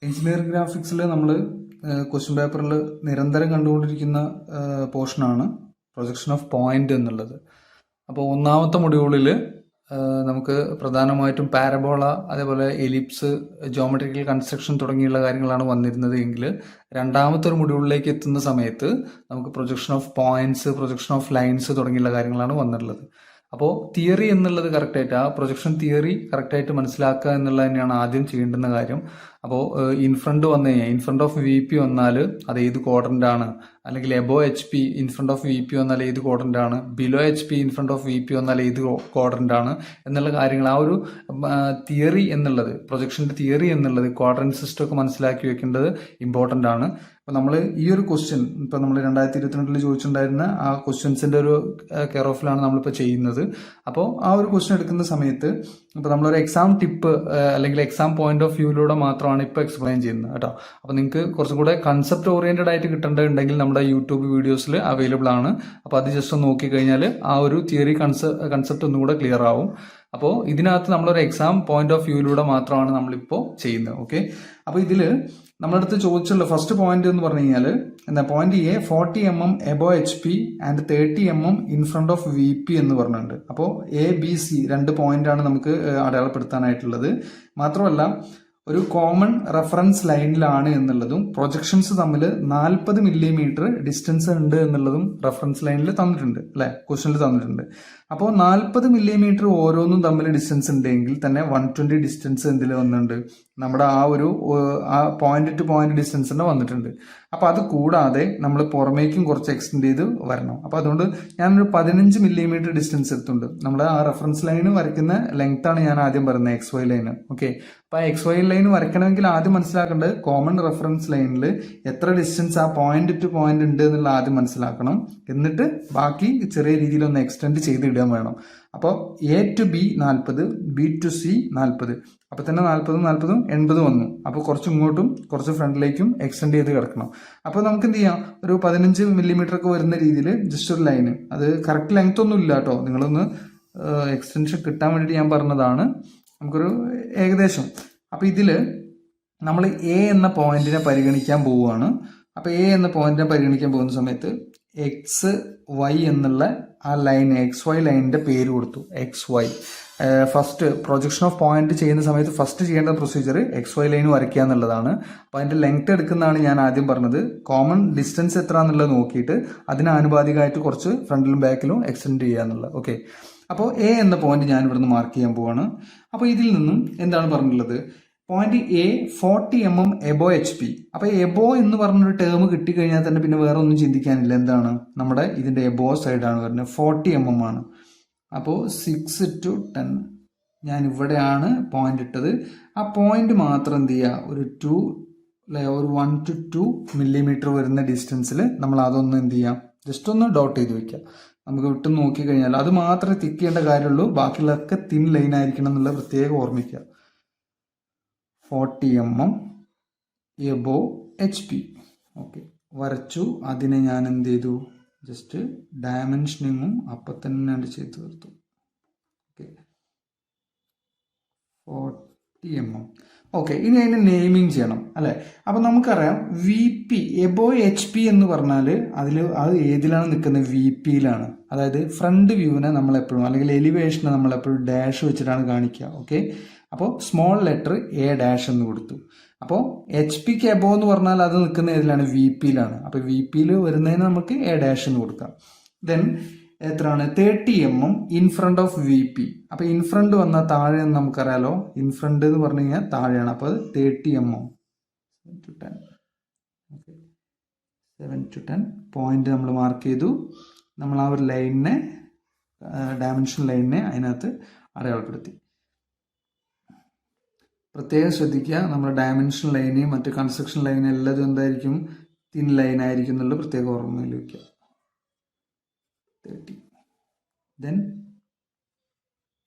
Engineering ഗ്രാഫിക്സിൽ നമ്മൾ question പേപ്പറിൽ നിരന്തരം കണ്ടുകൊണ്ടിരിക്കുന്ന പോർഷനാണ് പ്രൊജക്ഷൻ ഓഫ് പോയിന്റ് എന്നുള്ളത്. അപ്പോൾ ഒന്നാമത്തെ മൊഡ്യൂളിൽ നമുക്ക് പ്രധാനമായിട്ടും പാരബോള, അതേപോലെ എലിപ്സ്, ജോമെട്രിക്കൽ കൺസ്ട്രക്ഷൻ തുടങ്ങിയുള്ള കാര്യങ്ങളാണ് വന്നിരുന്നത് എങ്കിൽ രണ്ടാമത്തെ ഒരു മൊഡ്യൂളിലേക്ക് എത്തുന്ന സമയത്ത് നമുക്ക് projection of points, projection of lines തുടങ്ങിയുള്ള കാര്യങ്ങളാണ് വന്നിട്ടുള്ളത്. അപ്പോൾ തിയറി എന്നുള്ളത് കറക്റ്റായിട്ട്, ആ പ്രൊജക്ഷൻ തിയറി കറക്റ്റായിട്ട് മനസ്സിലാക്കുക എന്നുള്ളത് തന്നെയാണ് ആദ്യം ചെയ്യേണ്ടുന്ന കാര്യം. അപ്പോൾ ഇൻഫ്രണ്ട് വന്നു കഴിഞ്ഞാൽ, ഇൻഫ്രണ്ട് ഓഫ് വി പി വന്നാൽ അത് ഏത് ക്വാഡ്രന്റ് ആണ്, അല്ലെങ്കിൽ above H P in front of V P വന്നാൽ ഏത് ക്വാഡ്രന്റ് ആണ്, below H P in front of V P വന്നാൽ ഏത് ക്വാഡ്രന്റ് ആണ് എന്നുള്ള കാര്യങ്ങൾ, ആ ഒരു തിയറി എന്നുള്ളത്, പ്രൊജക്ഷൻ്റെ തിയറി എന്നുള്ളത്, ക്വാഡ്രന്റ് സിസ്റ്റം ഒക്കെ മനസ്സിലാക്കി വെക്കേണ്ടത് ഇമ്പോർട്ടൻ്റ് ആണ്. അപ്പോൾ നമ്മൾ ഈ ഒരു ക്വസ്റ്റ്യൻ ഇപ്പോൾ നമ്മൾ 2022 ചോദിച്ചിട്ടുണ്ടായിരുന്ന ആ ക്വസ്റ്റ്യൻസിൻ്റെ ഒരു കെയർ ഓഫിലാണ് നമ്മളിപ്പോൾ ചെയ്യുന്നത്. അപ്പോൾ ആ ഒരു ക്വസ്റ്റ്യൻ എടുക്കുന്ന സമയത്ത് ഇപ്പോൾ നമ്മളൊരു എക്സാം ടിപ്പ് അല്ലെങ്കിൽ എക്സാം പോയിന്റ് ഓഫ് വ്യൂയിലൂടെ മാത്രമാണ് ഇപ്പോൾ എക്സ്പ്ലെയിൻ ചെയ്യുന്നത് കേട്ടോ. അപ്പോൾ നിങ്ങൾക്ക് കുറച്ചും കൂടെ കൺസെപ്റ്റ് ഓറിയൻറ്റഡ് ആയിട്ട് കിട്ടേണ്ടതുണ്ടെങ്കിൽ നമ്മുടെ യൂട്യൂബ് വീഡിയോസിൽ അവൈലബിൾ ആണ്. അപ്പോൾ അത് ജസ്റ്റ് ഒന്ന് നോക്കിക്കഴിഞ്ഞാൽ ആ ഒരു തിയറി കൺസെപ്റ്റ് ഒന്നും കൂടെ ക്ലിയർ ആവും. അപ്പോൾ ഇതിനകത്ത് നമ്മളൊരു എക്സാം പോയിന്റ് ഓഫ് വ്യൂയിലൂടെ മാത്രമാണ് നമ്മളിപ്പോൾ ചെയ്യുന്നത്. ഓക്കെ, അപ്പോൾ ഇതിൽ നമ്മളടുത്ത് ചോദിച്ചുള്ള ഫസ്റ്റ് പോയിന്റ് എന്ന് പറഞ്ഞു കഴിഞ്ഞാൽ എന്താ, point A 40 mm above H P and 30 mm in front of V P എന്ന് പറഞ്ഞിട്ടുണ്ട്. അപ്പോൾ എ ബി സി രണ്ട് പോയിന്റാണ് നമുക്ക് അടയാളപ്പെടുത്താനായിട്ടുള്ളത്. മാത്രമല്ല ഒരു കോമൺ റെഫറൻസ് ലൈനിലാണ് എന്നുള്ളതും പ്രൊജക്ഷൻസ് തമ്മിൽ 40 mm ഡിസ്റ്റൻസ് ഉണ്ട് എന്നുള്ളതും റെഫറൻസ് ലൈനിൽ തന്നിട്ടുണ്ട് അല്ലെ, ക്വസ്റ്റനിൽ തന്നിട്ടുണ്ട്. അപ്പോൾ 40 mm ഓരോന്നും തമ്മിൽ ഡിസ്റ്റൻസ് ഉണ്ടെങ്കിൽ തന്നെ 120 ഡിസ്റ്റൻസ് എന്തിൽ വന്നിട്ടുണ്ട്, നമ്മുടെ ആ പോയിന്റ് ടു പോയിന്റ് ഡിസ്റ്റൻസ് തന്നെ വന്നിട്ടുണ്ട്. അപ്പോൾ അത് കൂടാതെ നമ്മൾ പുറമേക്കും കുറച്ച് എക്സ്റ്റെൻഡ് ചെയ്ത് വരണം. അപ്പോൾ അതുകൊണ്ട് ഞാനൊരു 15 mm ഡിസ്റ്റൻസ് എടുത്തുണ്ട്. നമ്മുടെ ആ റെഫറൻസ് ലൈന് വരയ്ക്കുന്ന ലെങ്ത് ആണ് ഞാൻ ആദ്യം പറയുന്നത്, എക്സ് വൈ ലൈന്. ഓക്കെ, അപ്പോൾ ആ എക്സ് വൈ ലൈൻ വരയ്ക്കണമെങ്കിൽ ആദ്യം മനസ്സിലാക്കേണ്ടത് കോമൺ റെഫറൻസ് ലൈനിൽ എത്ര ഡിസ്റ്റൻസ് ആ പോയിന്റ് ടു പോയിന്റ് ഉണ്ട് എന്നുള്ള ആദ്യം മനസ്സിലാക്കണം. എന്നിട്ട് ബാക്കി ചെറിയ രീതിയിൽ ഒന്ന് എക്സ്റ്റെൻഡ് ചെയ്ത് ഇടാൻ വേണം. അപ്പോൾ A to B 40, B to C 40. അപ്പോൾ തന്നെ 40 40 80 വന്നു. അപ്പോൾ കുറച്ച് ഇങ്ങോട്ടും കുറച്ച് ഫ്രണ്ടിലേക്കും എക്സ്റ്റെൻഡ് ചെയ്ത് കിടക്കണം. അപ്പോൾ നമുക്ക് എന്ത് ചെയ്യാം, ഒരു 15 mm ഒക്കെ വരുന്ന രീതിയിൽ ജസ്റ്റ് ഒരു ലൈന്, അത് കറക്റ്റ് ലെങ്ത് ഒന്നും ഇല്ല കേട്ടോ, നിങ്ങളൊന്ന് എക്സ്റ്റൻഷൻ കിട്ടാൻ വേണ്ടിയിട്ട് ഞാൻ പറഞ്ഞതാണ്, നമുക്കൊരു ഏകദേശം. അപ്പോൾ ഇതിൽ നമ്മൾ എ എന്ന പോയിന്റിനെ പരിഗണിക്കാൻ പോവുകയാണ്. അപ്പോൾ എ എന്ന പോയിന്റിനെ പരിഗണിക്കാൻ പോകുന്ന സമയത്ത് എക്സ് വൈ എന്നുള്ള ആ ലൈൻ, എക്സ് വൈ ലൈനിന്റെ പേര് കൊടുത്തു, X Y. First projection of point ചെയ്യുന്ന സമയത്ത് ഫസ്റ്റ് ചെയ്യേണ്ട പ്രൊസീജിയർ എക്സ് വൈ ലൈൻ വരയ്ക്കുക എന്നുള്ളതാണ്. അപ്പോൾ അതിന്റെ ലെങ്ത് എടുക്കുന്നതാണ് ഞാൻ ആദ്യം പറഞ്ഞത്. കോമൺ ഡിസ്റ്റൻസ് എത്ര എന്നുള്ളത് നോക്കിയിട്ട് അതിന് ആനുപാതികമായിട്ട് കുറച്ച് ഫ്രണ്ടിലും ബാക്കിലും എക്സ്റ്റെൻഡ് ചെയ്യുക എന്നുള്ളത്. ഓക്കെ, അപ്പോൾ എ എന്ന പോയിന്റ് ഞാൻ ഇവിടുന്ന് മാർക്ക് ചെയ്യാൻ പോവാണ്. അപ്പോൾ ഇതിൽ നിന്നും എന്താണ് പറഞ്ഞിട്ടുള്ളത്, point A 40 mm above H P. അപ്പോൾ എബോ എന്ന് പറഞ്ഞൊരു ടേം കിട്ടിക്കഴിഞ്ഞാൽ തന്നെ പിന്നെ വേറെ ഒന്നും ചിന്തിക്കാനില്ല. എന്താണ്, നമ്മുടെ ഇതിന്റെ എബോ സൈഡാണ് വരുന്നത്, 40 mm ആണ്. അപ്പോൾ 6 to 10 ഞാൻ ഇവിടെയാണ് പോയിന്റ് ഇട്ടത്. ആ പോയിന്റ് മാത്രം എന്ത് ചെയ്യുക, ഒരു 1 to 2 mm വരുന്ന ഡിസ്റ്റൻസിൽ നമ്മൾ അതൊന്ന് എന്ത് ചെയ്യാം, ജസ്റ്റ് ഒന്ന് ഡോട്ട് ചെയ്ത് വെക്കുക. നമുക്ക് വിട്ട് നോക്കിക്കഴിഞ്ഞാൽ അത് മാത്രമേ തിക്ക് ചെയ്യേണ്ട കാര്യമുള്ളൂ, ബാക്കിയുള്ളതൊക്കെ തിൻ ലൈൻ ആയിരിക്കണം എന്നുള്ള പ്രത്യേകം ഓർമ്മിക്കുക. 40 mm above H P. Okay, വരച്ചു. അതിനെ ഞാൻ എന്ത് ചെയ്തു, ജസ്റ്റ് ഡയമെൻഷനിങ്ങും അപ്പം തന്നെ ചെയ്ത് തീർത്തു. Okay, 40 mm. ഓക്കെ, ഇനി അതിന് നെയിമിങ് ചെയ്യണം അല്ലെ. അപ്പൊ നമുക്കറിയാം V P above H P എന്ന് പറഞ്ഞാൽ അത് ഏതിലാണ് നിൽക്കുന്നത്, വി പിയിലാണ്. അതായത് ഫ്രണ്ട് വ്യൂവിനെ നമ്മൾ എപ്പോഴും, അല്ലെങ്കിൽ എലിവേഷനെ നമ്മൾ എപ്പോഴും ഡാഷ് വെച്ചിട്ടാണ് കാണിക്കുക. ഓക്കെ, അപ്പോൾ സ്മോൾ ലെറ്റർ എ ഡാഷ് എന്ന് കൊടുത്തു. അപ്പോൾ എച്ച് പിക്ക് എബോ എന്ന് പറഞ്ഞാൽ അത് നിൽക്കുന്ന ഏതിലാണ്, വി പിയിലാണ്. അപ്പോൾ വി പിയിൽ വരുന്നതിന് നമുക്ക് എ ഡാഷ് എന്ന് കൊടുക്കാം. ദെൻ എത്രയാണ്, 30 mm in front of V P. അപ്പോൾ ഇൻ ഫ്രണ്ട് വന്നാൽ താഴെ എന്ന് നമുക്കറിയാലോ, ഇൻ ഫ്രണ്ട് എന്ന് പറഞ്ഞു കഴിഞ്ഞാൽ താഴെയാണ്. അപ്പോൾ അത് 30 mm 7 to 10. Okay, 7 to 10 point നമ്മൾ മാർക്ക് ചെയ്തു. നമ്മൾ ആ ഒരു ലൈനിനെ, ഡയമെൻഷൻ ലൈനിനെ അതിനകത്ത് അടയാളപ്പെടുത്തി. പ്രത്യേകം ശ്രദ്ധിക്കുക, നമ്മുടെ ഡയമെൻഷൻ ലൈന് മറ്റ് കൺസ്ട്രക്ഷൻ ലൈൻ എല്ലാതും എന്തായിരിക്കും, തിൻ ലൈൻ ആയിരിക്കും എന്നുള്ള പ്രത്യേക ഓർമ്മയിൽ വയ്ക്കുക. 30. Then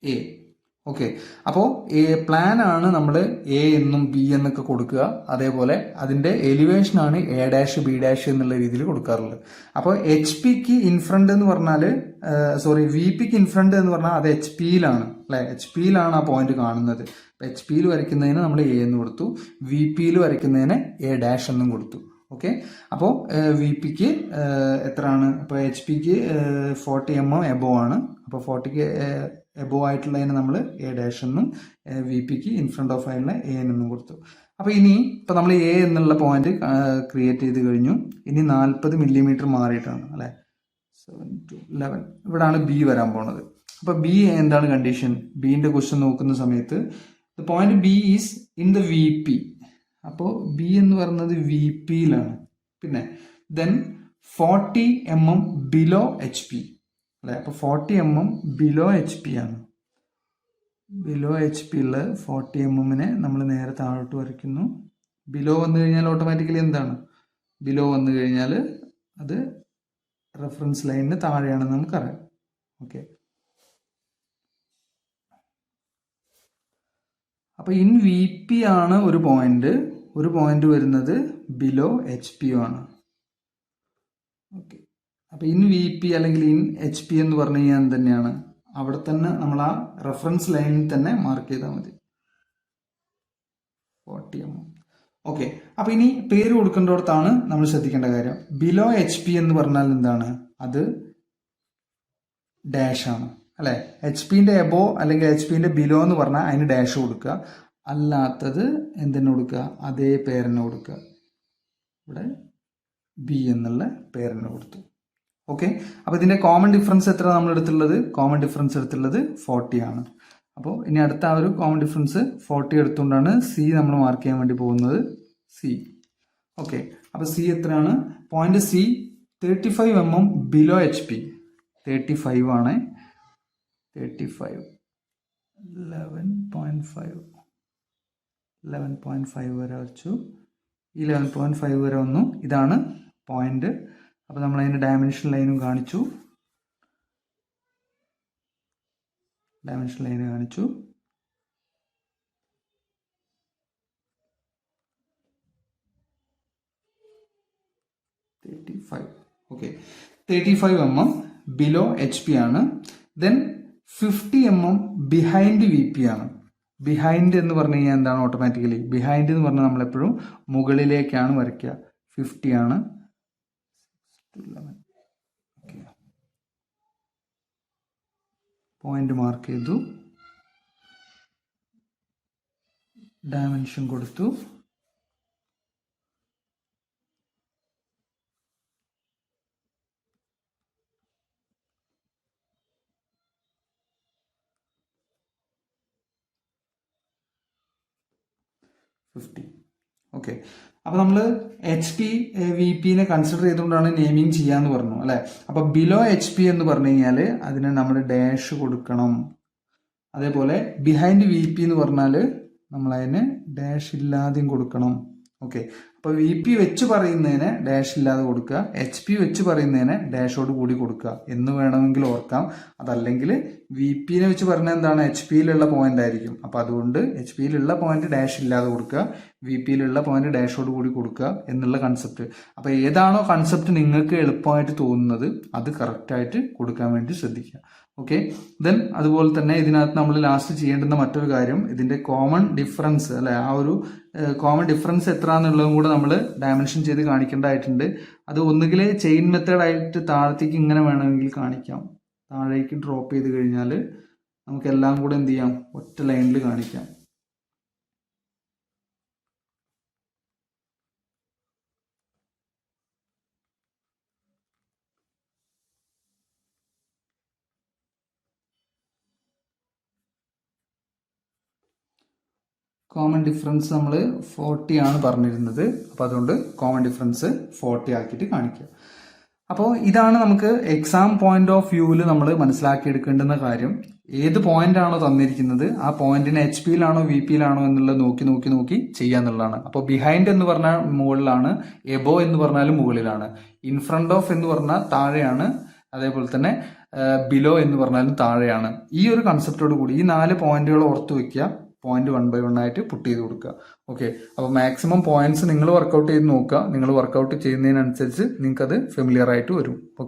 A. ഓക്കെ, അപ്പോൾ പ്ലാൻ ആണ് നമ്മൾ എ എന്നും ബി എന്നൊക്കെ കൊടുക്കുക. അതേപോലെ അതിന്റെ എലിവേഷൻ ആണ് എ ഡാഷ് ബി ഡാഷ് എന്നുള്ള രീതിയിൽ കൊടുക്കാറുള്ളത്. അപ്പോൾ എച്ച് പിക്ക് ഇൻഫ്രണ്ട് എന്ന് പറഞ്ഞാൽ വി പിക്ക് ഇൻഫ്രണ്ട് എന്ന് പറഞ്ഞാൽ അത് എച്ച് പിയിലാണ് അല്ലെ, എച്ച് പിയിലാണ് ആ പോയിന്റ് കാണുന്നത്. എച്ച് പിയിൽ വരയ്ക്കുന്നതിന് നമ്മൾ എ എന്ന് കൊടുത്തു, വി പിയിൽ വരയ്ക്കുന്നതിന് എ ഡാഷ് എന്നും കൊടുത്തു. ഓക്കെ, അപ്പോൾ വി പിക്ക് എത്രയാണ്, ഇപ്പോൾ എച്ച് പിക്ക് 40 mm എബോ ആണ്. അപ്പോൾ 40 എബോ ആയിട്ടുള്ളതിന് നമ്മൾ എ ഡാഷ് എന്നും വി പിക്ക് ഇൻ ഫ്രണ്ട് ഓഫ് ആയിട്ടുള്ള എ എന്നും കൊടുത്തു. അപ്പോൾ ഇനി ഇപ്പോൾ നമ്മൾ എ എന്നുള്ള പോയിന്റ് ക്രിയേറ്റ് ചെയ്ത് കഴിഞ്ഞു. ഇനി 40 mm മാറിയിട്ടാണ് അല്ലേ, 7 to 11 ഇവിടാണ് ബി വരാൻ പോണത്. അപ്പോൾ ബി എന്താണ് കണ്ടീഷൻ, ബിന്റെ ക്വസ്റ്റ്യൻ നോക്കുന്ന സമയത്ത് the point B is in the V P. അപ്പോൾ ബി എന്ന് പറയുന്നത് വി പിയിലാണ്. പിന്നെ then 40 mm below H P അല്ലെ, അപ്പോൾ 40 mm ബിലോ എച്ച് പി ആണ്. ബിലോ എച്ച് പി ഉള്ള 40 mm നമ്മൾ നേരെ താഴോട്ട് വരയ്ക്കുന്നു. ബിലോ വന്നു കഴിഞ്ഞാൽ ഓട്ടോമാറ്റിക്കലി എന്താണ്, ബിലോ വന്നു കഴിഞ്ഞാൽ അത് റെഫറൻസ് ലൈനിന് താഴെയാണെന്ന് നമുക്കറിയാം. ഓക്കെ, അപ്പോൾ ഇൻ വി പി ആണ് ഒരു പോയിന്റ് വരുന്നത് ബിലോ എച്ച് പി ആണ്. ഓക്കെ, അപ്പോൾ ഇൻ വി പി അല്ലെങ്കിൽ ഇൻ എച്ച് പി എന്ന് പറഞ്ഞു കഴിഞ്ഞാൽ തന്നെയാണ് അവിടെ തന്നെ നമ്മൾ ആ റെഫറൻസ് ലൈനിൽ തന്നെ മാർക്ക് ചെയ്താൽ മതി 40 mm. ഓക്കെ, അപ്പോൾ ഇനി പേര് കൊടുക്കേണ്ടിടത്താണ് നമ്മൾ ശ്രദ്ധിക്കേണ്ട കാര്യം. ബിലോ എച്ച് പി എന്ന് പറഞ്ഞാൽ എന്താണ്, അത് ഡാഷ് ആണ് അല്ലെ. എച്ച് പിന്റെ എബോ അല്ലെങ്കിൽ എച്ച് പിന്റെ ബിലോ എന്ന് പറഞ്ഞാൽ അതിന് ഡാഷ് കൊടുക്കുക, അല്ലാത്തത് എന്തിനു കൊടുക്കുക, അതേ പേരിന് കൊടുക്കുക. ഇവിടെ ബി എന്നുള്ള പേരിന് കൊടുത്തു. ഓക്കെ, അപ്പോൾ ഇതിന്റെ കോമൺ ഡിഫറൻസ് എത്ര നമ്മൾ എടുത്തുള്ളത്, കോമൺ ഡിഫറൻസ് എടുത്തുള്ളത് 40 ആണ്. അപ്പോൾ ഇനി അടുത്ത ആ ഒരു കോമൺ ഡിഫറൻസ് 40 എടുത്തുകൊണ്ടാണ് സി നമ്മൾ മാർക്ക് ചെയ്യാൻ വേണ്ടി പോകുന്നത്, സി. ഓക്കെ, അപ്പോൾ സി എത്രയാണ്, point C 35 mm below H P. 35 ആണ്, 35 11.5 വരെ വച്ചു. ഈ 11.5 വരെ വന്നു. ഇതാണ് പോയിന്റ്. അപ്പോൾ നമ്മൾ അതിന്റെ ഡയമെൻഷൻ ലൈനും കാണിച്ചു, ഡയമെൻഷൻ ലൈൻ കാണിച്ചു. Okay, 35 mm below H P ആണ്. Then 50 mm behind V P ആണ്. ബിഹൈൻഡ് എന്ന് പറഞ്ഞു കഴിഞ്ഞാൽ എന്താണ്, ഓട്ടോമാറ്റിക്കലി ബിഹൈൻഡ് എന്ന് പറഞ്ഞാൽ നമ്മളെപ്പോഴും മുകളിലേക്കാണ് വരയ്ക്കുക. 50 ആണ്. പോയിന്റ് മാർക്ക് ചെയ്തു, ഡയമെൻഷൻ കൊടുത്തു. ഓക്കെ, അപ്പൊ നമ്മൾ എച്ച് പി വി പിനെ കൺസിഡർ ചെയ്തുകൊണ്ടാണ് നെയിമിങ് ചെയ്യാന്ന് പറഞ്ഞു അല്ലെ. അപ്പൊ ബിലോ എച്ച് പി എന്ന് പറഞ്ഞു കഴിഞ്ഞാൽ അതിന് നമ്മൾ ഡാഷ് കൊടുക്കണം. അതേപോലെ ബിഹൈൻഡ് വി പി എന്ന് പറഞ്ഞാൽ നമ്മൾ അതിന് ഡാഷ് ഇല്ലാതെയും കൊടുക്കണം. ഓക്കെ, അപ്പൊ വി പി വെച്ച് പറയുന്നതിന് ഡാഷ് ഇല്ലാതെ കൊടുക്കുക, എച്ച് പി വെച്ച് പറയുന്നതിന് ഡാഷോട് കൂടി കൊടുക്കുക എന്ന് വേണമെങ്കിൽ ഓർക്കാം. അതല്ലെങ്കിൽ വി പിനെ വെച്ച് പറഞ്ഞാൽ എന്താണ്, എച്ച് പിയിലുള്ള പോയിന്റ് ആയിരിക്കും. അപ്പൊ അതുകൊണ്ട് എച്ച് പിയിലുള്ള പോയിന്റ് ഡാഷ് ഇല്ലാതെ കൊടുക്കുക, വി പിയിലുള്ള പോയിന്റ് ഡാഷോട് കൂടി കൊടുക്കുക എന്നുള്ള കൺസെപ്റ്റ്. അപ്പൊ ഏതാണോ കൺസെപ്റ്റ് നിങ്ങൾക്ക് എളുപ്പമായിട്ട് തോന്നുന്നത് അത് കറക്റ്റായിട്ട് കൊടുക്കാൻ വേണ്ടി ശ്രദ്ധിക്കുക. ഓക്കെ, ദെൻ അതുപോലെ തന്നെ ഇതിനകത്ത് നമ്മൾ ലാസ്റ്റ് ചെയ്യേണ്ടുന്ന മറ്റൊരു കാര്യം, ഇതിന്റെ കോമൺ ഡിഫറൻസ് അല്ലെ, ആ ഒരു കോമൺ ഡിഫറൻസ് എത്ര എന്നുള്ളതും കൂടെ നമ്മൾ ഡയമെൻഷൻ ചെയ്ത് കാണിക്കേണ്ടതായിട്ടുണ്ട്. അത് ഒന്നുകിൽ ചെയിൻ മെത്തേഡ് ആയിട്ട് താഴത്തേക്ക് ഇങ്ങനെ വേണമെങ്കിൽ കാണിക്കാം, താഴേക്ക് ഡ്രോപ്പ് ചെയ്ത് കഴിഞ്ഞാൽ നമുക്ക് എല്ലാം കൂടെ എന്ത് ചെയ്യാം, ഒറ്റ ലൈനിൽ കാണിക്കാം. കോമൺ ഡിഫറൻസ് നമ്മൾ 40 ആണ് പറഞ്ഞിരുന്നത്. അപ്പോൾ അതുകൊണ്ട് കോമൺ ഡിഫറൻസ് 40 ആക്കിയിട്ട് കാണിക്കുക. അപ്പോൾ ഇതാണ് നമുക്ക് എക്സാം പോയിന്റ് ഓഫ് വ്യൂവിൽ നമ്മൾ മനസ്സിലാക്കിയെടുക്കേണ്ടുന്ന കാര്യം. ഏത് പോയിന്റ് ആണോ തന്നിരിക്കുന്നത് ആ പോയിന്റിന് എച്ച് പിയിലാണോ വി പിയിലാണോ എന്നുള്ളത് നോക്കി ചെയ്യാന്നുള്ളതാണ്. അപ്പോൾ ബിഹൈൻഡ് എന്ന് പറഞ്ഞാൽ മുകളിലാണ്, എബോ എന്ന് പറഞ്ഞാലും മുകളിലാണ്, ഇൻ ഫ്രണ്ട് ഓഫ് എന്ന് പറഞ്ഞാൽ താഴെയാണ്, അതേപോലെ തന്നെ ബിലോ എന്ന് പറഞ്ഞാലും താഴെയാണ്. ഈ ഒരു കൺസെപ്റ്റോട് കൂടി ഈ 4 പോയിന്റുകൾ ഓർത്ത് വെക്കുക, പോയിന്റ് 1 by 1 ആയിട്ട് പുട്ട് ചെയ്ത് കൊടുക്കുക. ഓക്കെ, അപ്പോൾ മാക്സിമം പോയിന്റ്സ് നിങ്ങൾ വർക്കൗട്ട് ചെയ്ത് നോക്കുക. നിങ്ങൾ വർക്കൗട്ട് ചെയ്യുന്നതിനനുസരിച്ച് നിങ്ങൾക്ക് അത് ഫെമിലിയർ ആയിട്ട് വരും. ഓക്കെ.